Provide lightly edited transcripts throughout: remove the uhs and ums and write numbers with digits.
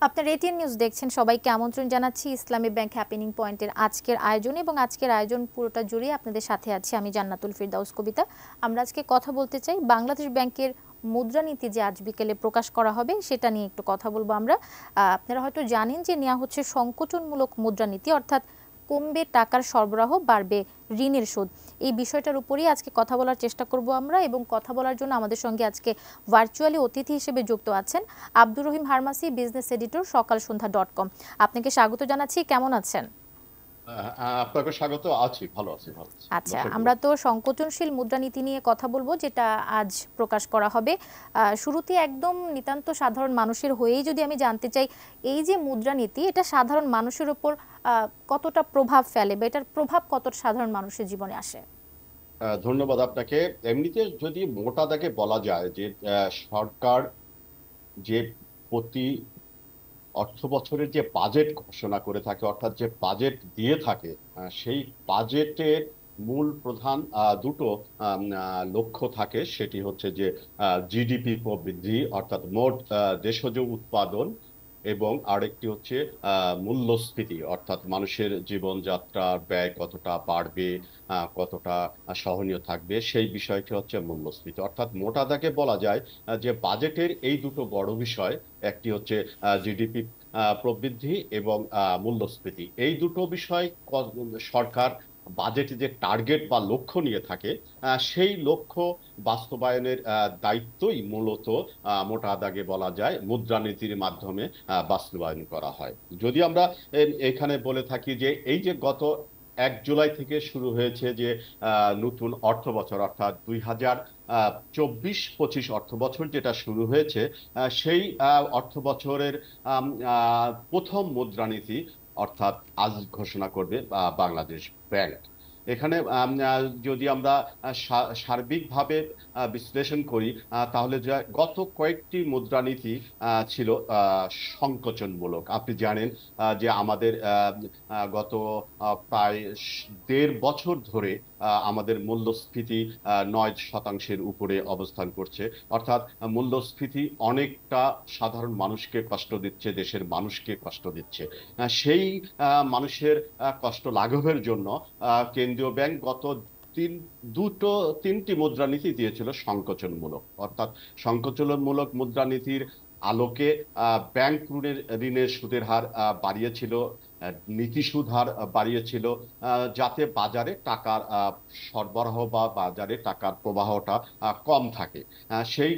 আপনার ATN news দেখছেন, সবাইকে আমন্ত্রণ জানাচ্ছি ইসলামী ব্যাংক হ্যাপেনিং পয়েন্টের আজকের আয়োজনে। এবং আজকের আয়োজন পুরোটা জুড়ে আপনাদের সাথে আছি আমি জান্নাতুল ফিরদাউস কবিতা। আমরা আজকে কথা বলতে চাই বাংলাদেশ ব্যাংকের মুদ্রানীতি যে আজ বিকেলে প্রকাশ করা হবে সেটা নিয়ে একটু কথা বলবো আমরা। আপনারা হয়তো জানেন যে নেওয়া হচ্ছে সংকোচনমূলক মুদ্রানীতি, অর্থাৎ কমবে টাকার সরবরাহ, বাড়বে ঋণের সুদ। এই বিষয়টার উপরেই আজকে কথা বলার চেষ্টা করব আমরা, এবং কথা বলার জন্য আমাদের সঙ্গে আজকে ভার্চুয়ালি অতিথি হিসেবে যুক্ত আছেন আব্দুর রহিম হারমাসি, বিজনেস এডিটর, সকালসন্ধ্যা.com। আপনাকে স্বাগত জানাচ্ছি, কেমন আছেন? আপনাকে স্বাগত। আছি, ভালো আছি, ভালো আছি। আচ্ছা, আমরা তো সংকোচনশীল মুদ্রানীতি নিয়ে কথা বলবো, যেটা আজ প্রকাশ করা হবে। শুরুতে একদম নিতান্ত সাধারণ মানুষের হয়েই যদি আমি জানতে চাই, এই যে মুদ্রানীতি, এটা সাধারণ মানুষের উপর কতটা প্রভাব ফেলে, বা এটার প্রভাব কত সাধারণ মানুষের জীবনে আসে? ধন্যবাদ আপনাকে। এমনিতে যদি মোটা দাগে বলা যায় যে সরকার যে প্রতি অর্থ বছরের যে বাজেট ঘোষণা করে থাকে, অর্থাৎ যে বাজেট দিয়ে থাকে, সেই বাজেটের মূল প্রধান দুটো লক্ষ্য থাকে। সেটি হচ্ছে যে জিডিপি প্রবৃদ্ধি, অর্থাৎ মোট দেশজ উৎপাদন, এবং আরেকটি হচ্ছে মূল্যস্ফীতি, অর্থাৎ মানুষের জীবনযাত্রার ব্যয় কতটা বাড়বে, কতটা সহনীয় থাকবে, সেই বিষয়টি হচ্ছে মূল্যস্ফীতি। অর্থাৎ মোটা দাগে বলা যায় যে বাজেটের এই দুটো বড় বিষয়, একটি হচ্ছে জিডিপি প্রবৃদ্ধি এবং মূল্যস্ফীতি। এই দুটো বিষয় সরকার বাজেটে যে টার্গেট বা লক্ষ্য নিয়ে থাকে, সেই লক্ষ্য বাস্তবায়নের দায়িত্বই মূলত মোটা দাগে বলা যায় মুদ্রানীতির মাধ্যমে বাস্তবায়ন করা হয়। যদি আমরা এখানে বলে থাকি যে এই যে গত 1 জুলাই থেকে শুরু হয়েছে যে নতুন অর্থ বছর, অর্থাৎ 2024-25 অর্থ বছর যেটা শুরু হয়েছে, সেই অর্থ বছরের প্রথম মুদ্রানীতি অর্থাৎ আজ ঘোষণা করবে বাংলাদেশ ব্যাংক। এখানে যদি আমরা সার্বিকভাবে বিশ্লেষণ করি, তাহলে গত কয়েকটি মুদ্রানীতি ছিল সংকোচনমূলক। আপনি জানেন যে আমাদের গত প্রায় 1.5 বছর ধরে আমাদের মূল্যস্ফীতি 9% উপরে অবস্থান করছে। অর্থাৎ মূল্যস্ফীতি অনেকটা সাধারণ মানুষকে কষ্ট দিচ্ছে, দেশের মানুষকে কষ্ট দিচ্ছে। সেই মানুষের কষ্ট লাঘবের জন্য কেন্দ্রীয় ব্যাংক গত তিনটি মুদ্রানীতি দিয়েছিল সংকোচনমূলক। অর্থাৎ সংকোচনমূলক মুদ্রানীতির আলোকে ব্যাংক ঋণের সুদের হার বাড়িয়েছিল, নীতি সুদ হার বাড়িয়েছিল, যাতে বাজারে টাকার সরবরাহ বা বাজারে টাকার প্রবাহটা কম থাকে। সেই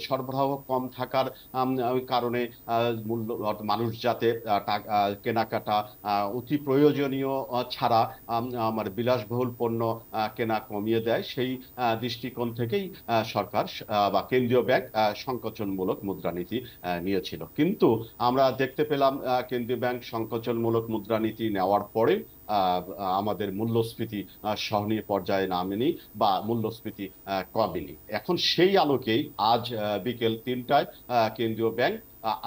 সরবরাহ কম থাকার কারণে মানুষ যাতে কেনাকাটা অতি প্রয়োজনীয় ছাড়া আমার বিলাসবহুল পণ্য কেনা কমিয়ে দেয়, সেই দৃষ্টিকোণ থেকেই সরকার বা কেন্দ্রীয় ব্যাংক সংকোচনমূলক মুদ্রানীতি নিয়েছিল। কিন্তু আমরা দেখতে পেলাম কেন্দ্রীয় ব্যাংক সংকোচনমূলক মুদ্রানীতি নেওয়ার পরে আমাদের মূল্যস্ফীতি সহনীয় পর্যায়ে নামেনি বা মূল্যস্ফীতি কমেনি। এখন সেই আলোকেই আজ বিকেল 3টায় কেন্দ্রীয় ব্যাংক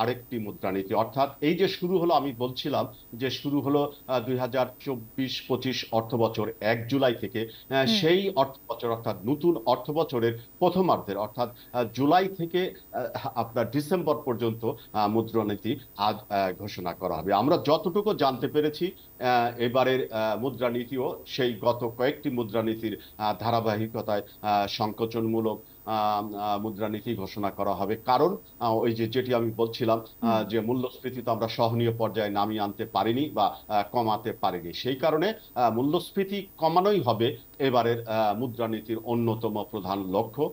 আরেকটি মুদ্রানীতি, অর্থাৎ এই যে শুরু হলো, আমি বলছিলাম যে শুরু হলো 2024-25 অর্থ বছর 1 জুলাই থেকে, সেই অর্থ বছর অর্থাৎ নতুন অর্থ বছরের প্রথমার্ধের, অর্থাৎ জুলাই থেকে আপনার ডিসেম্বর পর্যন্ত মুদ্রানীতি আজ ঘোষণা করা হবে। আমরা যতটুকু জানতে পেরেছি, এবারের মুদ্রানীতিও সেই গত কয়েকটি মুদ্রানীতির ধারাবাহিকতায় সংকোচনমূলক মুদ্রানীতি ঘোষণা করা হবে। কারণ ওই যেটি আমি বলছিলাম যে মূল্যস্ফীতি তো আমরা সহনীয় পর্যায়ে নামিয়ে আনতে পারিনি বা কমাতে পারিনি, সেই কারণে মূল্যস্ফীতি কমানোই হবে এবারের মুদ্রানীতির অন্যতম প্রধান লক্ষ্য,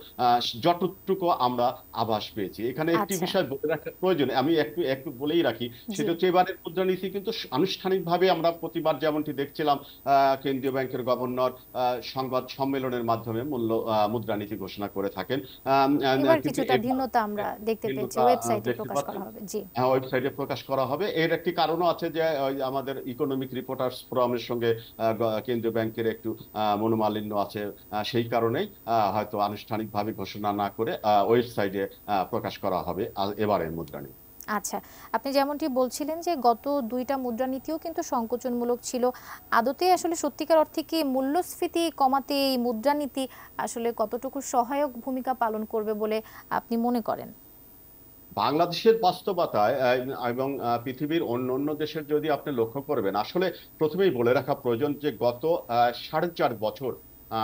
যতটুকু আমরা আভাস পেয়েছি। এখানে একটি বিষয় বলে রাখা প্রয়োজন, আমি একটু বলেই রাখি। সেটা হচ্ছে এবারের মুদ্রানীতি কিন্তু আনুষ্ঠানিকভাবে আমরা প্রতিবার যেমনটি দেখছিলাম কেন্দ্রীয় ব্যাংকের গভর্নর সংবাদ সম্মেলনের মাধ্যমে মুদ্রানীতি ঘোষণা করে থাকেন, কিছুটা ভিন্নতা আমরা দেখতে পেয়েছি, ওয়েবসাইটে প্রকাশ করা হবে। জি, ওয়েবসাইটে প্রকাশ করা হবে। এর একটি কারণও আছে যে আমাদের ইকোনমিক রিপোর্টার্স ফোরামের সঙ্গে কেন্দ্রীয় ব্যাংকের একটু মনোমালিন্য আছে, সেই কারণেই হয়তো আনুষ্ঠানিকভাবে ঘোষণা না করে ওয়েবসাইটে প্রকাশ করা হবে এবারের মুদ্রানীতি। আচ্ছা, আপনি যেমনটি বলছিলেন যে গত দুইটা মুদ্রানীতিও কিন্তু সংকোচনমূলক ছিল। আদতে আসলে সত্যিকার অর্থে কি মূল্যস্ফীতি কমাতে এই মুদ্রানীতি আসলে কতটুকু সহায়ক ভূমিকা পালন করবে বলে আপনি মনে করেন? বাংলাদেশের বাস্তবতায় এবং পৃথিবীর অন্য অন্য দেশের যদি আপনি লক্ষ্য করবেন, আসলে প্রথমেই বলে রাখা প্রয়োজন যে গত 4.5 বছর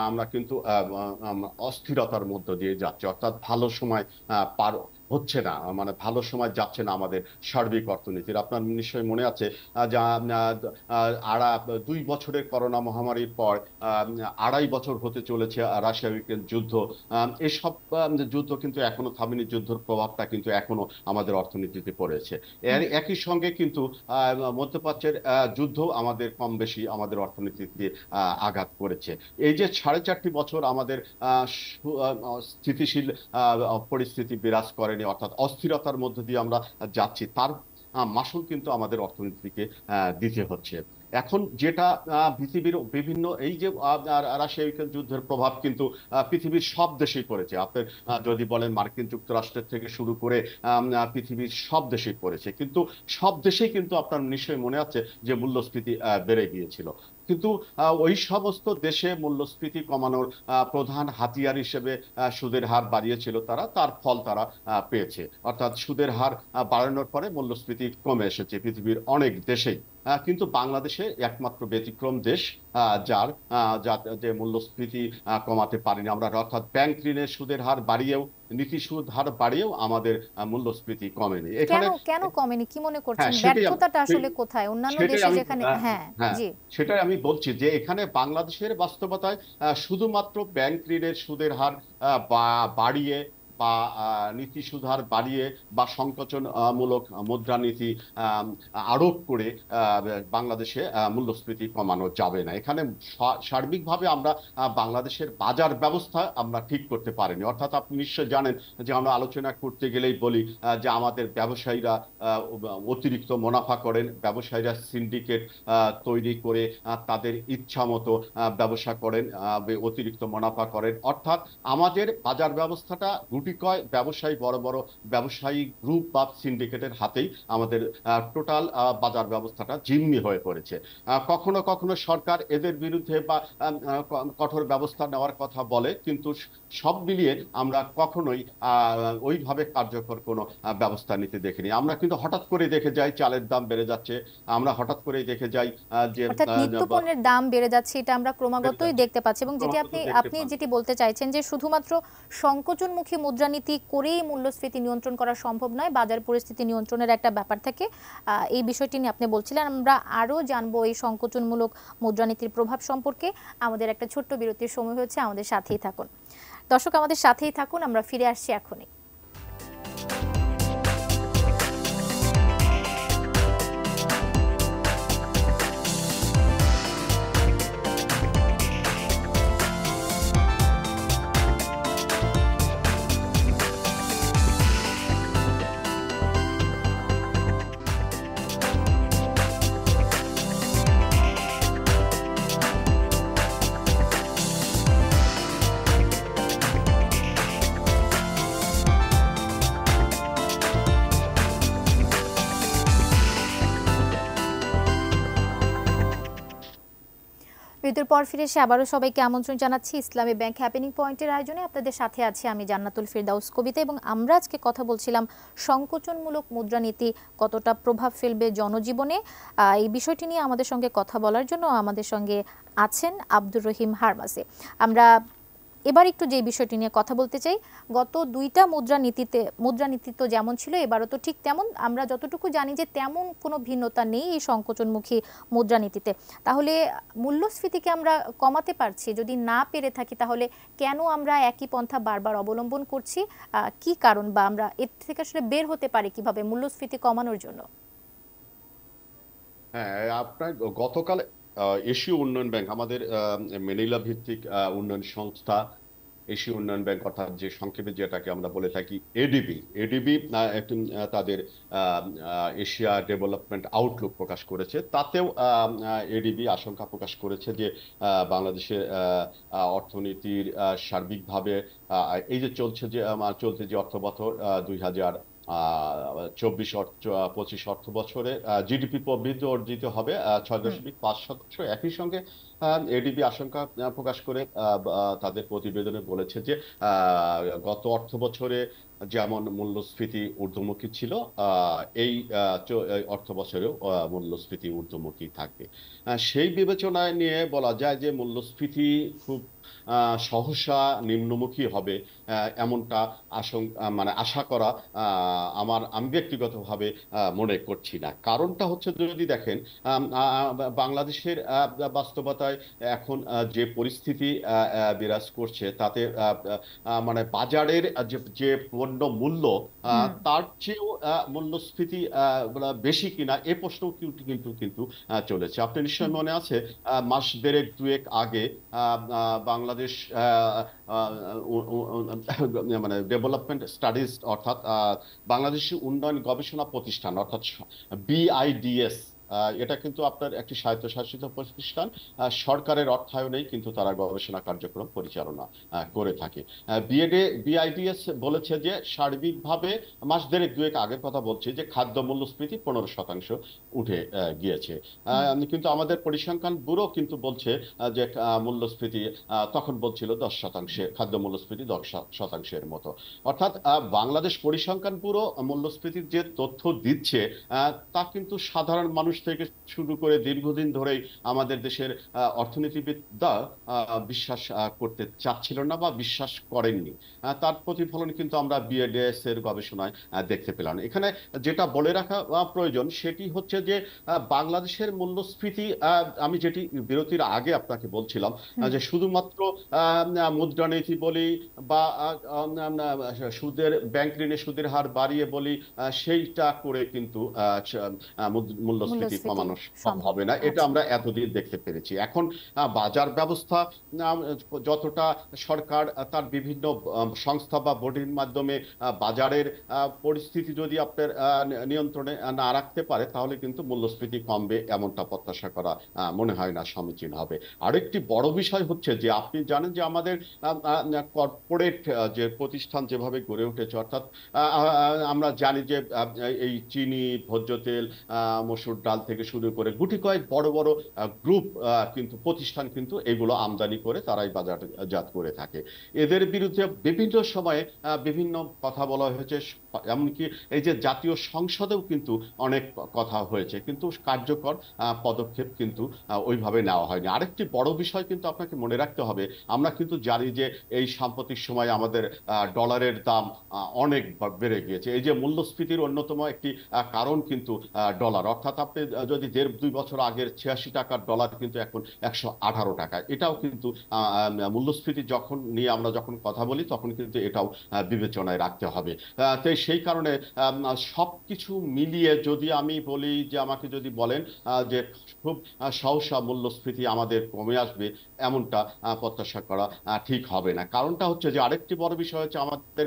আমরা কিন্তু অস্থিরতার মধ্য দিয়ে যাচ্ছি, অর্থাৎ ভালো সময় পার হচ্ছে না, মানে ভালো সময় যাচ্ছে না আমাদের সার্বিক অর্থনীতির। আপনার নিশ্চয়ই মনে আছে যা 2 বছরের করোনা মহামারীর পর 2.5 বছর হতে চলেছে রাশিয়া ইউক্রেন যুদ্ধ। এসব যুদ্ধ কিন্তু এখনো থামেনি, যুদ্ধের প্রভাবটা কিন্তু এখনো আমাদের অর্থনীতিতে পড়েছে। এর একই সঙ্গে কিন্তু মধ্যপ্রাচ্যের যুদ্ধ আমাদের কম বেশি আমাদের অর্থনীতিতে আঘাত করেছে। এই যে 4.5 বছর আমাদের স্থিতিশীল পরিস্থিতি বিরাজ করেনি, অর্থাৎ অস্থিরতার মধ্য দিয়ে আমরা যাচ্ছি, তার মাসুল কিন্তু আমাদের অর্থনীতিকে দিতে হচ্ছে। এখন যেটা পৃথিবীর বিভিন্ন এই যে রাশিয়া ইউক্রেন যুদ্ধের প্রভাব কিন্তু পৃথিবীর সব দেশেই পড়েছে। আপনার যদি বলেন মার্কিন যুক্তরাষ্ট্রের থেকে শুরু করে পৃথিবীর সব দেশেই পড়েছে, কিন্তু সব দেশেই কিন্তু আপনার নিশ্চয়ই মনে আছে যে মূল্যস্ফীতি বেড়ে গিয়েছিল। কিন্তু ওই সমস্ত দেশে মূল্যস্ফীতি কমানোর প্রধান হাতিয়ার হিসেবে সুদের হার বাড়িয়েছিল তারা, তার ফল তারা পেয়েছে। অর্থাৎ সুদের হার বাড়ানোর পরে মূল্যস্ফীতি কমে এসেছে পৃথিবীর অনেক দেশেই। কিন্তু বাংলাদেশে একমাত্র ব্যতিক্রম দেশ যে মূল্যস্ফীতি কমাতে পারিনি আমরা, অর্থাৎ ব্যাংক ঋণের সুদের হার বাড়িয়েও, নীতি সুদ হার বাড়িয়েও আমাদের মূল্যস্ফীতি কমেনি কেন এখানে। কেন কমেনি, কি মনে হ্যাঁ, করছেন ব্যর্থতাটা আসলে কোথায় অন্যান্য সেটাই দেশে আমি যেখানে? হ্যাঁ, হ্যাঁ, জি। সেটাই আমি বলছি যে এখানে বাংলাদেশের বাস্তবতায় শুধুমাত্র ব্যাংক ঋণের সুদের হার বাড়িয়ে বা নীতি সুদ হার বাড়িয়ে বা সংকোচন মূলক মুদ্রানীতি আরোপ করে বাংলাদেশে মূল্যস্ফীতি কমানো যাবে না। এখানে সার্বিকভাবে আমরা বাংলাদেশের বাজার ব্যবস্থা আমরা ঠিক করতে পারিনি। অর্থাৎ আপনি নিশ্চয় জানেন যে আমরা আলোচনা করতে গেলেই বলি যে আমাদের ব্যবসায়ীরা অতিরিক্ত মুনাফা করেন, ব্যবসায়ীরা সিন্ডিকেট তৈরি করে তাদের ইচ্ছা মতো ব্যবসা করেন, অতিরিক্ত মুনাফা করেন। অর্থাৎ আমাদের বাজার ব্যবস্থাটা গুটিকয় ব্যবসায়ী, বড় বড় ব্যবসায়ী গ্রুপ বা সিন্ডিকেটের হাতেই আমাদের টোটাল বাজার ব্যবস্থাটা জিম্মি হয়ে পড়েছে। কখনো কখনো সরকার এদের বিরুদ্ধে বা কঠোর ব্যবস্থা নেওয়ার কথা বলে, কিন্তু সব মিলিয়ে আমরা কখনোই ওইভাবে কার্যকর কোনো ব্যবস্থা নিতে দেখিনি। আমরা কিন্তু হঠাৎ করে দেখে যাই চালের দাম বেড়ে যাচ্ছে, আমরা হঠাৎ করেই দেখে যাই যে অর্থাৎ নিত্য পণ্যের দাম বেড়ে যাচ্ছে, এটা আমরা ক্রমাগতই দেখতে পাচ্ছি। এবং যেটি ক্রমাগত আপনি দেখতে আপনি পান। যেটি বলতে চাইছেন যে শুধুমাত্র সংকোচনমুখী মুদ্রানীতি করেই মূল্যস্ফীতি নিয়ন্ত্রণ করা সম্ভব নয়, বাজার পরিস্থিতি নিয়ন্ত্রণের একটা ব্যাপার থাকে। এই বিষয়টি নিয়ে আপনি বলছিলেন। আমরা আরও জানবো এই সংকোচনমূলক মুদ্রানীতির প্রভাব সম্পর্কে। আমাদের একটা ছোট্ট বিরতির সময় হয়েছে, আমাদের সাথেই থাকুন দর্শক, আমাদের সাথেই থাকুন, আমরা ফিরে আসছি এখনই। বিরতির পর ফিরে এসে আবারও সবাইকে আমন্ত্রণ জানাচ্ছি ইসলামী ব্যাংক হ্যাপেনিং পয়েন্টের আয়োজনে। আপনাদের সাথে আছি আমি জান্নাতুল ফিরদাউস কবিতা, এবং আমরা আজকে কথা বলছিলাম সংকোচনমূলক মুদ্রানীতি কতটা প্রভাব ফেলবে জনজীবনে। এই বিষয়টি নিয়ে আমাদের সঙ্গে কথা বলার জন্য আমাদের সঙ্গে আছেন আব্দুর রহিম হারমাসি। আমরা এবার একটু যে বিষয়টি নিয়ে কথা বলতে চাই, গত দুইটা মুদ্রানীতি তো যেমন ছিল এবারও তো ঠিক তেমন। আমরা যতটুকু জানি যে তেমন কোনো ভিন্নতা নেই এই সংকোচনমুখী মুদ্রানীতিতে। তাহলে মূল্যস্ফীতিকে আমরা কমাতে পারছি? যদি না পেরে থাকি তাহলে কেন আমরা একই পন্থা বারবার অবলম্বন করছি? কি কারণ, বা আমরা এর থেকে আসলে বের হতে পারি কিভাবে মূল্যস্ফীতি কমানোর জন্য? হ্যাঁ, আপনার গতকাল এশীয় উন্নয়ন ব্যাংক, আমাদের ম্যানিলা ভিত্তিক উন্নয়ন সংস্থা এশীয় উন্নয়ন ব্যাংক, অর্থাৎ যে সংক্ষেপে যেটাকে আমরা বলে থাকি এডিবি তাদের এশিয়া ডেভেলপমেন্ট আউটলুক প্রকাশ করেছে। তাতেও এডিবি আশঙ্কা প্রকাশ করেছে যে বাংলাদেশের অর্থনীতির সার্বিকভাবে এই যে চলছে যে অর্থ বছর চব্বিশ 25 অর্থ বছরে জিডিপি প্রবৃদ্ধি অর্জিত হবে 6.5%। একই সঙ্গে এডিবি আশঙ্কা প্রকাশ করে তাদের প্রতিবেদনে বলেছে যে গত অর্থ বছরে যেমন মূল্যস্ফীতি ঊর্ধ্বমুখী ছিল, এই অর্থ বছরেও মূল্যস্ফীতি ঊর্ধ্বমুখী থাকবে। সেই বিবেচনায় নিয়ে বলা যায় যে মূল্যস্ফীতি খুব সহসা নিম্নমুখী হবে এমনটা মানে আশা করা আমি ব্যক্তিগতভাবে মনে করছি না। কারণটা হচ্ছে যদি দেখেন বাংলাদেশের বাস্তবতায় এখন যে পরিস্থিতি বিরাজ করছে তাতে মানে বাজারের যে পণ্য মূল্য তার চেয়েও মূল্যস্ফীতি বেশি কিনা এ প্রশ্ন কিন্তু কিন্তু চলেছে। আপনি নিশ্চয় মনে আছে মাস দেড়েক দুয়েক আগে বাংলাদেশ মানে ডেভেলপমেন্ট স্টাডিজ অর্থাৎ বাংলাদেশি উন্নয়ন গবেষণা প্রতিষ্ঠান অর্থাৎ বিআইডিএস, এটা কিন্তু আপনার একটি স্বায়ত্তশাসিত প্রতিষ্ঠান, সরকারের অর্থায়নেই কিন্তু তারা গবেষণা কার্যক্রম পরিচালনা করে থাকে। বিআইডিএস বলেছে যে সার্বিকভাবে মাস দেড়েক দুয়েক আগের কথা বলছি যে খাদ্য মূল্যস্ফীতি 15% উঠে গিয়েছে। কিন্তু আমাদের পরিসংখ্যান ব্যুরো কিন্তু বলছে যে মূল্যস্ফীতি তখন বলছিল 10%, খাদ্য মূল্যস্ফীতি 10%-এর মতো। অর্থাৎ বাংলাদেশ পরিসংখ্যান ব্যুরো মূল্যস্ফীতির যে তথ্য দিচ্ছে তা কিন্তু সাধারণ মানুষ থেকে শুরু করে দীর্ঘদিন ধরেই আমাদের দেশের অর্থনীতিবিদরা বিশ্বাস করতে চাচ্ছিল না বা বিশ্বাস করেননি। তার প্রতিফলন কিন্তু আমরা বিএডিএস এর গবেষণায় দেখতে পেলাম। এখানে যেটা বলে রাখা প্রয়োজন সেটি হচ্ছে যে বাংলাদেশের মূল্যস্ফীতি, আমি যেটি বিরতির আগে আপনাকে বলছিলাম যে শুধুমাত্র মুদ্রানীতি বলি বা ব্যাংক ঋণে সুদের হার বাড়িয়ে বলি সেইটা করে কিন্তু মূল্যস্ফীতি কমানো সম্ভব হবে না, এটা আমরা এতদিন দেখতে পেরেছি। এখন বাজার ব্যবস্থা যতটা সরকার তার বিভিন্ন সংস্থা বা বডির মাধ্যমে বাজারের পরিস্থিতি যদি আপনার নিয়ন্ত্রণে না রাখতে পারে তাহলে কিন্তু মূল্যস্ফীতি কমবে এমনটা প্রত্যাশা করা মনে হয় না সমীচীন হবে। আরেকটি বড় বিষয় হচ্ছে যে আপনি জানেন যে আমাদের কর্পোরেট যে প্রতিষ্ঠান যেভাবে গড়ে উঠেছে, অর্থাৎ আমরা জানি যে এই চিনি, ভোজ্য তেল, মসুর ডাল থেকে শুরু করে গুটি কয়েক বড় বড় গ্রুপ কিন্তু প্রতিষ্ঠান কিন্তু এগুলো আমদানি করে তারাই বাজারজাত করে থাকে। এদের বিরুদ্ধে বিভিন্ন সময়ে বিভিন্ন কথা বলা হয়েছে, এমনকি এই যে জাতীয় সংসদেও কিন্তু অনেক কথা হয়েছে, কিন্তু কার্যকর পদক্ষেপ কিন্তু ওইভাবে নেওয়া হয়নি। আরেকটি বড় বিষয় কিন্তু আপনাকে মনে রাখতে হবে, আমরা কিন্তু জানি যে এই সাম্প্রতিক সময় আমাদের ডলারের দাম অনেক বেড়ে গিয়েছে। এই যে মূল্যস্ফীতির অন্যতম একটি কারণ কিন্তু ডলার, অর্থাৎ আপনি যদি 1.5-2 বছর আগের 86 টাকার ডলার কিন্তু এখন 118 টাকা। এটাও কিন্তু মূল্যস্ফীতি নিয়ে আমরা যখন কথা বলি তখন কিন্তু এটাও বিবেচনায় রাখতে হবে। তো সেই কারণে সবকিছু মিলিয়ে যদি আমি বলি যে আমাকে যদি বলেন যে খুব সহসা মূল্যস্ফীতি আমাদের কমে আসবে এমনটা প্রত্যাশা করা ঠিক হবে না। কারণটা হচ্ছে যে আরেকটি বড় বিষয় হচ্ছে আমাদের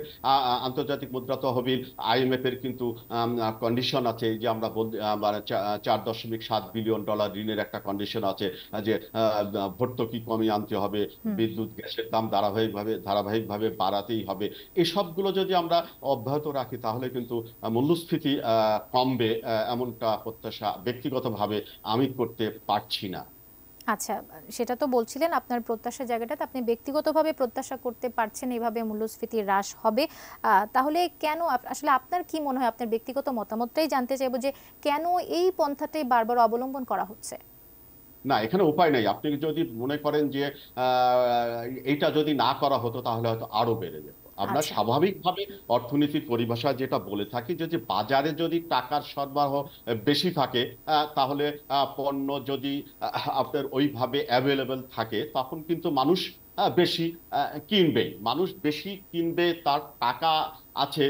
আন্তর্জাতিক মুদ্রা তহবিল IMF এর কিন্তু কন্ডিশন আছে যে আমরা $4.7 বিলিয়ন ঋণের একটা কন্ডিশন আছে যে ভর্তুকি কমিয়ে আনতে হবে, বিদ্যুৎ গ্যাসের দাম ধারাবাহিকভাবে বাড়াতেই হবে। এসবগুলো যদি আমরা অব্যাহত রাখি তাহলে কিন্তু মূল্যস্ফীতি কমবে এমনটা প্রত্যাশা ব্যক্তিগতভাবে আমি করতে পারছি না। আচ্ছা, সেটা তো বলছিলেন আপনার প্রত্যাশার জায়গাটাতে আপনি ব্যক্তিগতভাবে প্রত্যাশা করতে পারছেন এইভাবে মূল্যস্ফীতি হ্রাস হবে। তাহলে কেন, আসলে আপনার কি মনে হয়, আপনার ব্যক্তিগত মতামতটাই জানতে চাইবো যে কেন এই পন্থাটাই বারবার অবলম্বন করা হচ্ছে? না, এখানে উপায় নেই। আপনি যদি মনে করেন যে এইটা যদি না করা হতো তাহলে হয়তো আরো বেড়ে যেত। আমরা স্বাভাবিকভাবে অর্থনীতির পরিভাষায় যেটা বলে থাকি যে বাজারে যদি টাকার সরবরাহ বেশি থাকে তাহলে পণ্য যদি আপনার ওইভাবে অ্যাভেলেবল থাকে তখন কিন্তু মানুষ বেশি কিনবে। মানুষ বেশি কিনবে, তার টাকা আছে,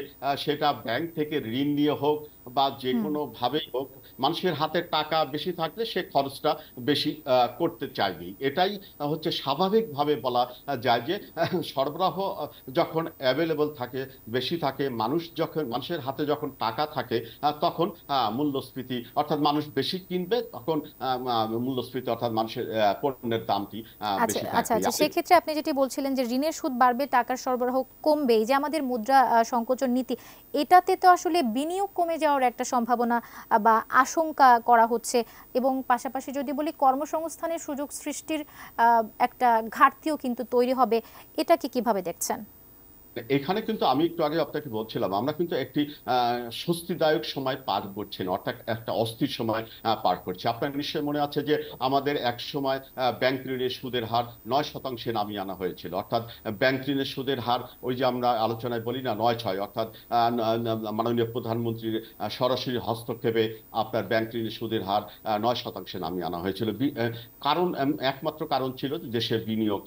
সেটা ব্যাংক থেকে ঋণ নিয়ে হোক বা যে হুম। কোনো ভাবেই হোক, মানুষের হাতে টাকা বেশি থাকলে সে খরচটা বেশি করতে চাইবে। এটাই হচ্ছে স্বাভাবিকভাবে বলা যায় যে সরবরাহ যখন অ্যাভেলেবল থাকে, বেশি থাকে, মানুষের হাতে যখন টাকা থাকে, তখন মূল্যস্ফীতি অর্থাৎ মানুষ বেশি কিনবে, তখন মূল্যস্ফীতি অর্থাৎ মানুষের পণ্যের দামটি আচ্ছা বেশি আচ্ছা থাকবে। আচ্ছা, সেক্ষেত্রে আপনি যেটি বলছিলেন যে ঋণের সুদ বাড়বে, টাকার সরবরাহ কমবে, এই যে আমাদের মুদ্রা সংকোচন নীতি, এটাতে তো আসলে বিনিয়োগ কমে যাওয়ার একটা সম্ভাবনা বা আশঙ্কা করা হচ্ছে, এবং পাশাপাশি যদি বলি কর্মসংস্থানের সুযোগ সৃষ্টির একটা ঘাটতিও কিন্তু তৈরি হবে। এটাকে কিভাবে দেখছেন? এখানে কিন্তু আমি একটু আগে আপনাকে বলছিলাম, আমরা কিন্তু একটি স্বস্তিদায়ক সময় পার করছি না, অর্থাৎ একটা অস্থির সময় পার করছি। আপনার নিশ্চয়ই মনে আছে যে আমাদের এক সময় ব্যাংক ঋণের সুদের হার 9% নামিয়ে আনা হয়েছিল, অর্থাৎ ব্যাংক ঋণের সুদের হার, ওই যে আমরা আলোচনায় বলি না 9-6, অর্থাৎ মাননীয় প্রধানমন্ত্রীর সরাসরি হস্তক্ষেপে আপনার ব্যাংক ঋণের সুদের হার 9% নামিয়ে আনা হয়েছিল। কারণ একমাত্র কারণ ছিল যে দেশের বিনিয়োগ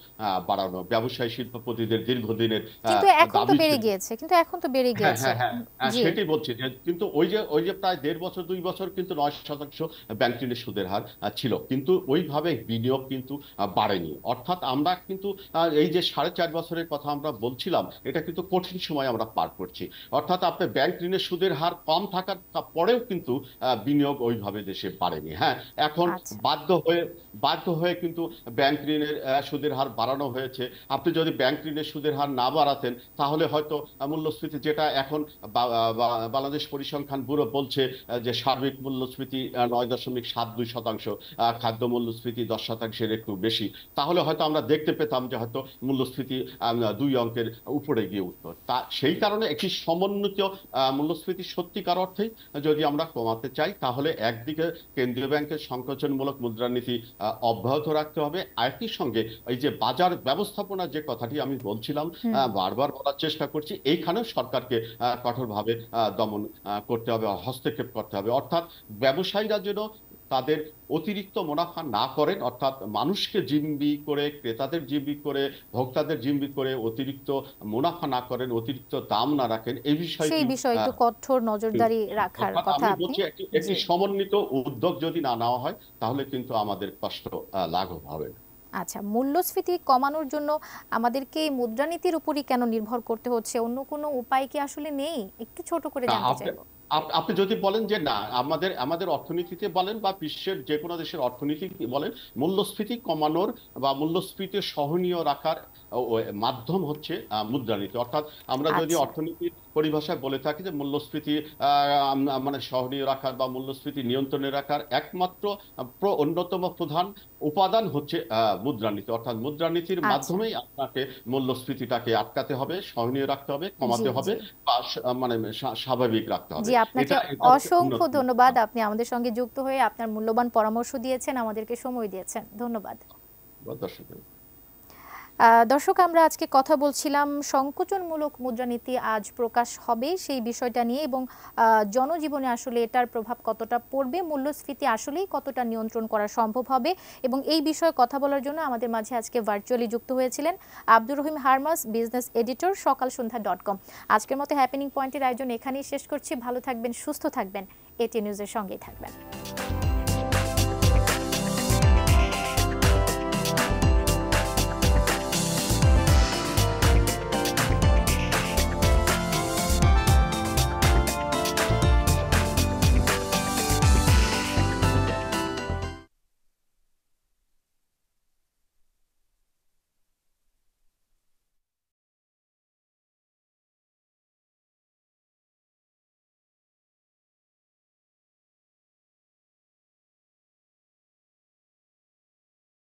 বাড়ানো, ব্যবসায়ী শিল্পপতিদের দীর্ঘদিনের কিন্তু এখন তো দাবি বেড়ে ছিল। গিয়েছে, কিন্তু এখন তো বেড়ে হ্যাঁ, গিয়েছে। হ্যাঁ, হ্যাঁ, জি। সেটাই বলছি যে কিন্তু ওই যে প্রায় 1.5 বছর 2 বছর কিন্তু 9% ব্যাংক ঋণের সুদের হার ছিল, কিন্তু ওইভাবে বিনিয়োগ কিন্তু বাড়েনি। অর্থাৎ আমরা কিন্তু এই যে 4.5 বছরের কথা আমরা বলছিলাম, এটা কিন্তু কঠিন সময় আমরা পার করছি। অর্থাৎ আপনার ব্যাংক ঋণের সুদের হার কম থাকার পরেও কিন্তু বিনিয়োগ ওইভাবে দেশে বাড়েনি। হ্যাঁ, এখন আচ্ছা। বাধ্য হয়ে কিন্তু ব্যাংক ঋণের সুদের হার বাড়ানো হয়েছে। আপনি যদি ব্যাংক ঋণের সুদের হার না বাড়াতেন, তাহলে হয়তো মূল্যস্ফীতি, যেটা এখন বাংলাদেশ পরিসংখ্যান ব্যুরো বলছে যে সার্বিক মূল্যস্ফীতি 9.72%, খাদ্য মূল্যস্ফীতি 10%-এর একটু বেশি, তাহলে হয়তো আমরা দেখতে পেতাম যে হয়তো মূল্যস্ফীতি 2 অঙ্কের উপরে গিয়ে উঠতো। সেই কারণে একটি সমন্বিত মূল্যস্ফীতি সত্যিকার অর্থেই যদি আমরা কমাতে চাই, তাহলে একদিকে কেন্দ্রীয় ব্যাংকের সংকোচনমূলক মুদ্রানীতি অব্যাহত রাখতে হবে, একই সঙ্গে এই যে বাজার ব্যবস্থাপনা যে কথাটি আমি বলছিলাম, হুম। বারবার বলার চেষ্টা করছি, এইখানেও সরকারকে কঠোরভাবে দমন করতে হবে, হস্তক্ষেপ করতে হবে। অর্থাৎ ব্যবসায়ীরা যেন তাদের অতিরিক্ত মুনাফা না করেন, অর্থাৎ মানুষকে জিম্মি করে, ক্রেতাদের জিম্মি করে, ভোক্তাদের জিম্মি করে অতিরিক্ত মুনাফা না করেন, অতিরিক্ত দাম না রাখেন, এই সেই বিষয়টি বিষয়ে একটু কঠোর নজরদারি রাখার অর্থাৎ কথা আমি আপনি। বলছি একটি জি। সমন্বিত উদ্যোগ যদি না নেওয়া হয়, তাহলে কিন্তু আমাদের কষ্ট লাঘব হবে না। আচ্ছা, মূল্যস্ফীতি কমানোর জন্য আমাদেরকে এই মুদ্রানীতির উপরই কেন নির্ভর করতে হচ্ছে? অন্য কোনো উপায় কি আসলে নেই? একটু ছোট করে না, জানতে আপনি চাইবো। আপনি যদি বলেন যে না, আমাদের অর্থনীতিতে বলেন বা বিশ্বের যে কোনো দেশের অর্থনীতি বলেন, মূল্যস্ফীতি কমানোর বা মূল্যস্ফীতি সহনীয় রাখার মাধ্যম হচ্ছে মুদ্রানীতি। অর্থাৎ আমরা যদি আচ্ছা। অর্থনীতির পরিভাষায় বলে থাকি যে মূল্যস্ফীতি মানে সহনীয় রাখার বা মূল্যস্ফীতি নিয়ন্ত্রণে রাখার একমাত্র অন্যতম প্রধান উপাদান হচ্ছে মুদ্রানীতি। অর্থাৎ মুদ্রানীতির আচ্ছা। মাধ্যমেই আপনাকে মূল্যস্ফীতিটাকে আটকাতে হবে, সহনীয় রাখতে হবে, জি, কমাতে হবে, জি। বা মানে স্বাভাবিক রাখতে হবে। জি, আপনাকে এটা এটা হচ্ছে অসংখ্য অন্যতম ধন্যবাদ। প্রধান। আপনি আমাদের সঙ্গে যুক্ত হয়ে আপনার মূল্যবান পরামর্শ দিয়েছেন, আমাদেরকে সময় দিয়েছেন। ধন্যবাদ। দর্শক, দর্শক, আমরা আজকে কথা বলছিলাম সংকোচনমূলক মুদ্রানীতি আজ প্রকাশ হবে সেই বিষয়টা নিয়ে, এবং জনজীবনে আসলে এটার প্রভাব কতটা পড়বে, মূল্যস্ফীতি আসলেই কতটা নিয়ন্ত্রণ করা সম্ভব হবে, এবং এই বিষয়ে কথা বলার জন্য আমাদের মাঝে আজকে ভার্চুয়ালি যুক্ত হয়েছিলেন আব্দুর রহিম হারমাস, বিজনেস এডিটর, সকালসন্ধ্যা.com। আজকের মতো হ্যাপেনিং পয়েন্টের আয়োজন এখানেই শেষ করছি। ভালো থাকবেন, সুস্থ থাকবেন, এটি নিউজের সঙ্গেই থাকবেন।